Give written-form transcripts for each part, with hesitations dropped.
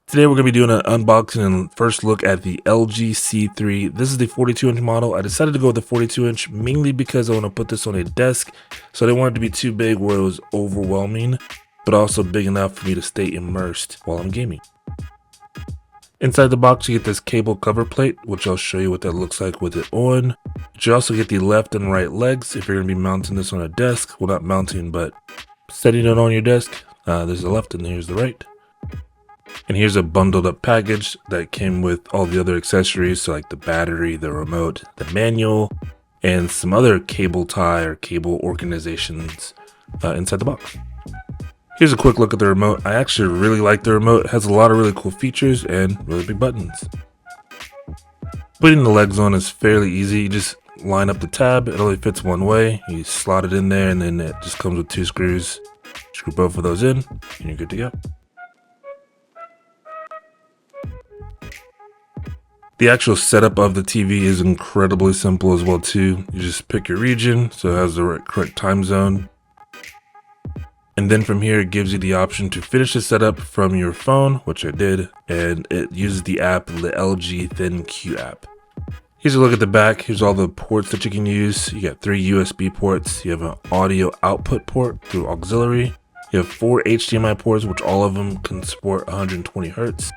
Today we're going to be doing an unboxing and first look at the LG C3. This is the 42-inch model. I decided to go with the 42-inch mainly because I want to put this on a desk, so I didn't want it to be too big where it was overwhelming, but also big enough for me to stay immersed while I'm gaming. Inside the box you get this cable cover plate, which I'll show you what that looks like with it on. You also get the left and right legs if you're going to be mounting this on a desk. Well, not mounting, but setting it on your desk. There's the left and here's the right. And here's a bundled up package that came with all the other accessories, so like the battery, the remote, the manual, and some other cable tie or cable organizations inside the box. Here's a quick look at the remote. I actually really like the remote. It has a lot of really cool features and really big buttons. Putting the legs on is fairly easy. You just line up the tab. It only fits one way. You slot it in there and then it just comes with 2 screws. Screw both of those in and you're good to go. The actual setup of the TV is incredibly simple as well too. You just pick your region, so it has the correct time zone. And then from here it gives you the option to finish the setup from your phone, which I did, and it uses the app, the LG ThinQ app. Here's a look at the back. Here's all the ports that you can use. You got 3 USB ports. You have an audio output port through auxiliary. You have 4 HDMI ports, which all of them can support 120 Hz.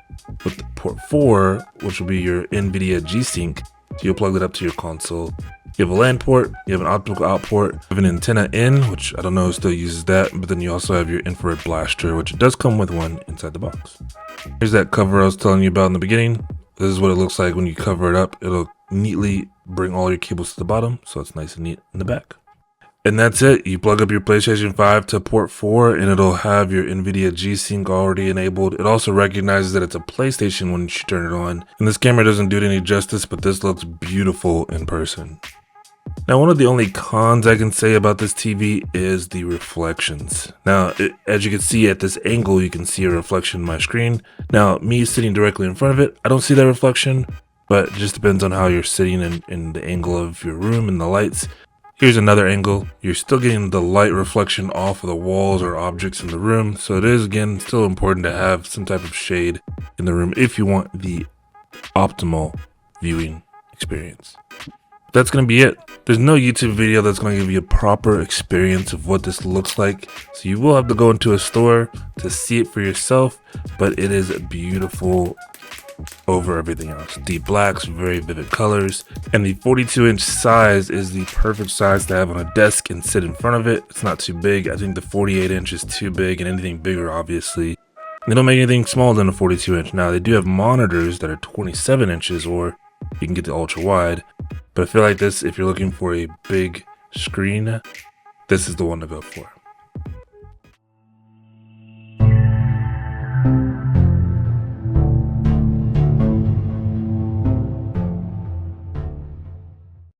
With the port 4, which will be your NVIDIA G-Sync, so you'll plug that up to your console. You have a LAN port, you have an optical out port, you have an antenna in, which I don't know who still uses that, but then you also have your infrared blaster, which does come with one inside the box. Here's that cover I was telling you about in the beginning. This is what it looks like when you cover it up. It'll neatly bring all your cables to the bottom, so it's nice and neat in the back. And that's it. You plug up your PlayStation 5 to port 4 and it'll have your NVIDIA G-Sync already enabled. It also recognizes that it's a PlayStation when you turn it on. And this camera doesn't do it any justice, but this looks beautiful in person. Now, one of the only cons I can say about this TV is the reflections. Now, as you can see at this angle, you can see a reflection in my screen. Now, me sitting directly in front of it, I don't see that reflection, but it just depends on how you're sitting in the angle of your room and the lights. Here's another angle. You're still getting the light reflection off of the walls or objects in the room. So it is, again, still important to have some type of shade in the room if you want the optimal viewing experience. That's going to be it. There's no YouTube video that's going to give you a proper experience of what this looks like. So you will have to go into a store to see it for yourself, but it is beautiful over everything else. Deep blacks, very vivid colors, and the 42-inch size is the perfect size to have on a desk and sit in front of it. It's not too big. I think the 48-inch is too big, and anything bigger, obviously. They don't make anything smaller than a 42-inch. Now, they do have monitors that are 27 inches, or you can get the ultra wide, but I feel like this, if you're looking for a big screen, this is the one to go for.